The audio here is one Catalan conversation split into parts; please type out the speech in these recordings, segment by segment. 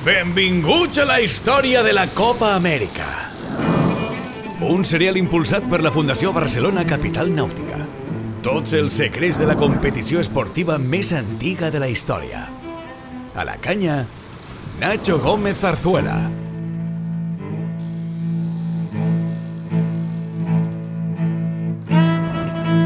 Benvinguts a la història de la Copa Amèrica. Un serial impulsat per la Fundació Barcelona Capital Nàutica. Tots els secrets de la competició esportiva més antiga de la història. A la canya, Nacho Gómez Zarzuela.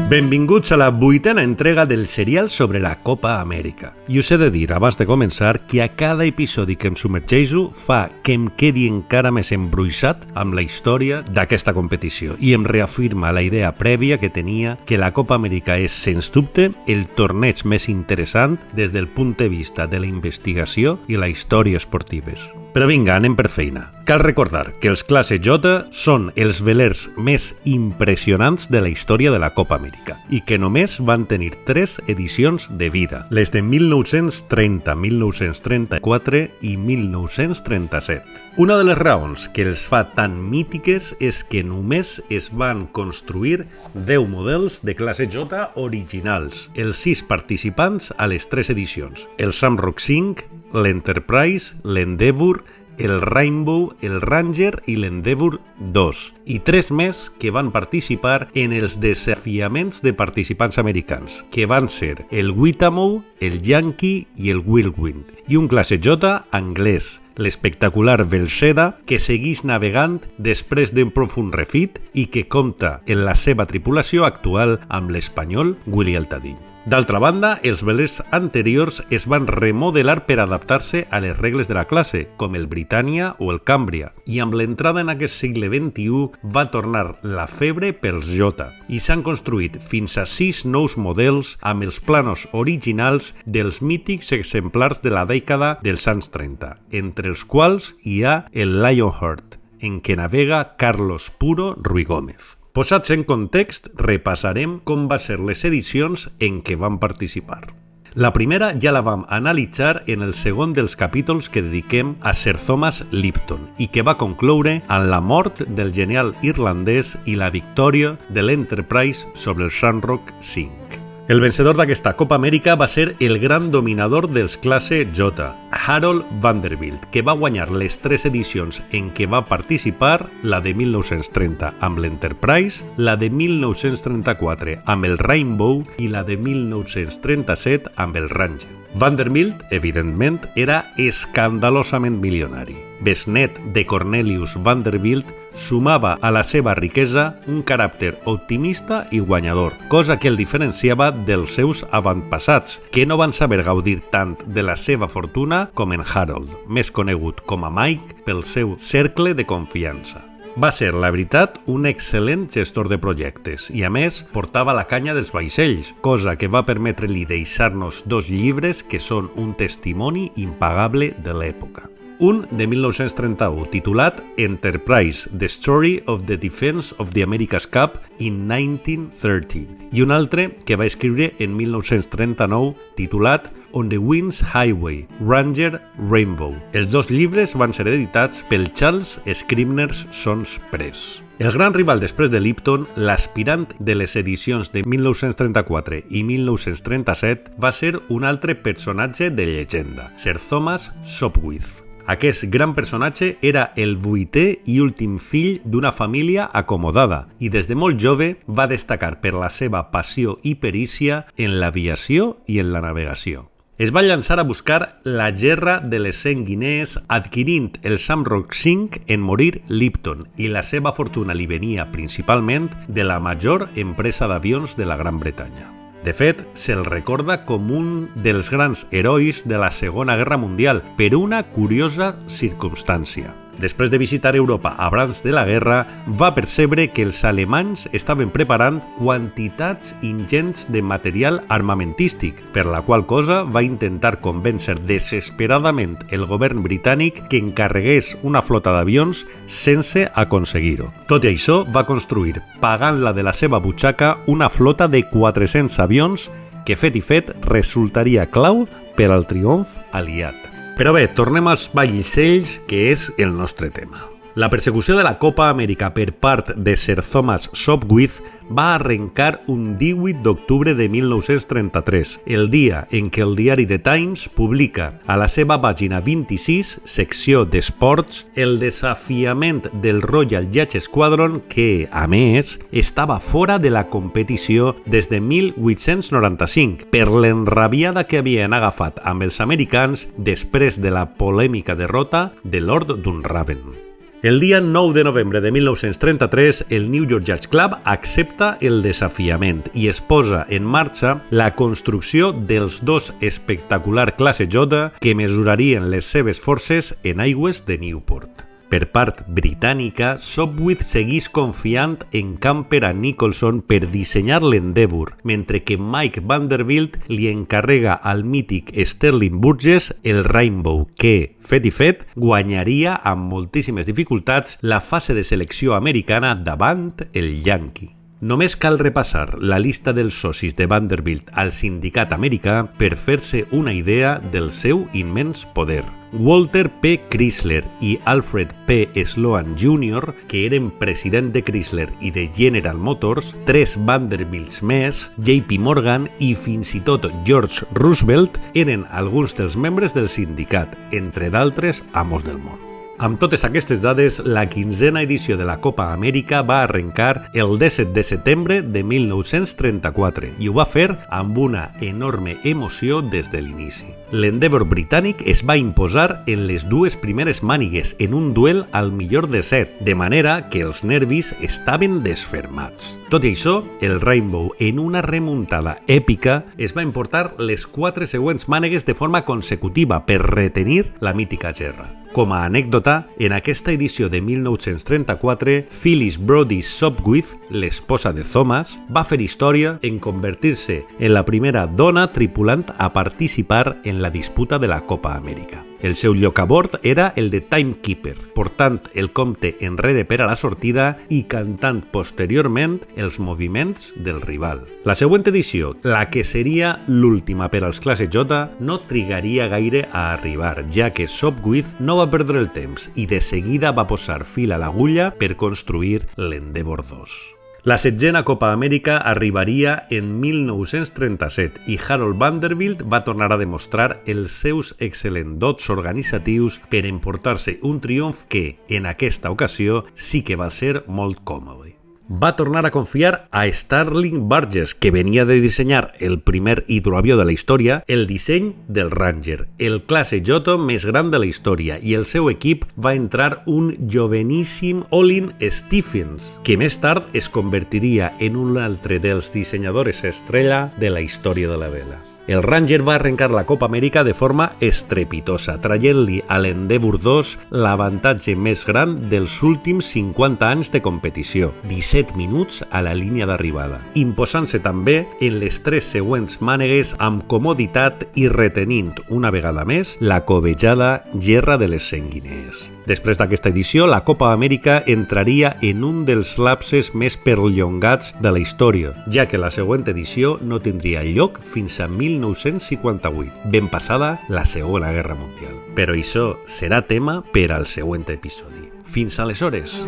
Benvinguts a la 8ª entrega del serial sobre la Copa Amèrica. I us he de dir, abans de començar, que a cada episodi que em submergeixo fa que em quedi encara més embruixat amb la història d'aquesta competició i em reafirma la idea prèvia que tenia que la Copa Amèrica és, sens dubte, el torneig més interessant des del punt de vista de la investigació i la història esportives. Però vinga, anem per feina. Cal recordar que els classe J són els velers més impressionants de la història de la Copa Amèrica i que només van tenir 3 edicions de vida, les de 1930, 1934 i 1937. Una de les raons que els fa tan mítiques és que només es van construir 10 models de classe J originals, els 6 participants a les 3 edicions, el Shamrock 5, l'Enterprise, l'Endeavour, el Rainbow, el Ranger i l'Endeavour 2, i 3 més que van participar en els desafiaments de participants americans, que van ser el Witamo, el Yankee i el Whirlwind, i un classe J anglès, l'espectacular Velsheda, que segueix navegant després d'un profund refit i que compta en la seva tripulació actual amb l'espanyol Willy Altadín. D'altra banda, els velers anteriors es van remodelar per adaptar-se a les regles de la classe, com el Britannia o el Cambria, i amb l'entrada en aquest segle XXI va tornar la febre pels J, i s'han construït fins a 6 nous models amb els planos originals dels mítics exemplars de la dècada dels anys 30, entre els quals hi ha el Lionheart, en què navega Carlos Puro Ruigómez. Posats en context, repassarem com va ser les edicions en què van participar. La primera ja la vam analitzar en el segon dels capítols que dediquem a Sir Thomas Lipton i que va concloure amb la mort del genial irlandès i la victòria de l'Enterprise sobre el Shamrock 5. El vencedor d'aquesta Copa Amèrica va ser el gran dominador dels classe J, Harold Vanderbilt, que va guanyar les 3 edicions en què va participar, la de 1930 amb l'Enterprise, la de 1934 amb el Rainbow i la de 1937 amb el Ranger. Vanderbilt, evidentment, era escandalosament milionari. Besnet de Cornelius Vanderbilt, sumava a la seva riquesa un caràcter optimista i guanyador, cosa que el diferenciava dels seus avantpassats, que no van saber gaudir tant de la seva fortuna com en Harold, més conegut com a Mike pel seu cercle de confiança. Va ser, la veritat, un excel·lent gestor de projectes i, a més, portava la canya dels vaixells, cosa que va permetre-li deixar-nos 2 llibres que són un testimoni impagable de l'època. Un de 1931, titulat Enterprise, The Story of the Defense of the America's Cup in 1930, i un altre que va escriure en 1939, titulat On the Wind's Highway, Ranger Rainbow. Els 2 llibres van ser editats pel Charles Scribner's Sons Press. El gran rival després de Lipton, l'aspirant de les edicions de 1934 i 1937, va ser un altre personatge de llegenda, Sir Thomas Sopwith. Aquest gran personatge era el 8è i últim fill d'una família acomodada i des de molt jove va destacar per la seva passió i perícia en l'aviació i en la navegació. Es va llançar a buscar la gerra de les 100 guinees adquirint el Shamrock 5 en morir Lipton i la seva fortuna li venia principalment de la major empresa d'avions de la Gran Bretanya. De fet, se'l recorda com un dels grans herois de la Segona Guerra Mundial per una curiosa circumstància. Després de visitar Europa abans de la guerra, va percebre que els alemanys estaven preparant quantitats ingents de material armamentístic, per la qual cosa va intentar convèncer desesperadament el govern britànic que encarregués una flota d'avions sense aconseguir-ho. Tot i això, va construir, pagant-la de la seva butxaca, una flota de 400 avions que, fet i fet, resultaria clau per al triomf aliat. Però bé, tornem als vaixells, que és el nostre tema. La persecució de la Copa Amèrica per part de Sir Thomas Sopwith va arrencar un 18 d'octubre de 1933, el dia en què el diari The Times publica a la seva pàgina 26, secció d'esports, el desafiament del Royal Yacht Squadron que, a més, estava fora de la competició des de 1895 per l'enrabiada que havien agafat amb els americans després de la polèmica derrota de Lord Dunraven. El dia 9 de novembre de 1933, el New York Yacht Club accepta el desafiament i es posa en marxa la construcció dels dos espectacular classe J que mesurarien les seves forces en aigües de Newport. Per part britànica, Sopwith seguís confiant en Camper a Nicholson per dissenyar l'Endeavour, mentre que Mike Vanderbilt li encarrega al mític Sterling Burgess el Rainbow, que, fet i fet, guanyaria amb moltíssimes dificultats la fase de selecció americana davant el Yankee. Només cal repassar la llista dels socis de Vanderbilt al sindicat americà per fer-se una idea del seu immens poder. Walter P. Chrysler i Alfred P. Sloan Jr., que eren president de Chrysler i de General Motors, 3 Vanderbilts més, JP Morgan i fins i tot George Roosevelt eren alguns dels membres del sindicat, entre d'altres amos del món. Amb totes aquestes dades, la 15a edició de la Copa Amèrica va arrencar el 17 de setembre de 1934 i ho va fer amb una enorme emoció des de l'inici. L'Endeavour britànic es va imposar en les dues primeres mànigues en un duel al millor de 7, de manera que els nervis estaven desfermats. Tot i això, el Rainbow, en una remuntada èpica, es va emportar les 4 següents mànegues de forma consecutiva per retenir la mítica gerra. Com a anècdota, en aquesta edició de 1934, Phyllis Brodie Sopwith, l'esposa de Thomas, va fer història en convertir-se en la primera dona tripulant a participar en la disputa de la Copa Amèrica. El seu lloc a bord era el de timekeeper, portant el compte enrere per a la sortida i cantant posteriorment els moviments del rival. La següent edició, la que seria l'última per als classe J, no trigaria gaire a arribar, ja que Sopwith no va perdre el temps i de seguida va posar fil a l'agulla per construir l'Endeavour 2. La 7a Copa Amèrica arribaria en 1937 i Harold Vanderbilt va tornar a demostrar els seus excel·lents dots organitzatius per emportar-se un triomf que, en aquesta ocasió, sí que va ser molt còmode. Va tornar a confiar a Sterling Burgess, que venia de dissenyar el primer hidroavió de la història, el disseny del Ranger, el classe J més gran de la història, i el seu equip va entrar un joveníssim Olin Stephens, que més tard es convertiria en un altre dels dissenyadors estrella de la història de la vela. El Ranger va arrencar la Copa Amèrica de forma estrepitosa, traient-li a l'Endeavour 2 l'avantatge més gran dels últims 50 anys de competició, 17 minuts a la línia d'arribada, imposant-se també en les 3 següents mànegues amb comoditat i retenint una vegada més la cobejada gerra de les Sanguinees. Després d'aquesta edició, la Copa Amèrica entraria en un dels lapses més perllongats de la història, ja que la següent edició no tindria lloc fins a 1958, ben passada la Segona Guerra Mundial. Però això serà tema per al següent episodi. Fins aleshores!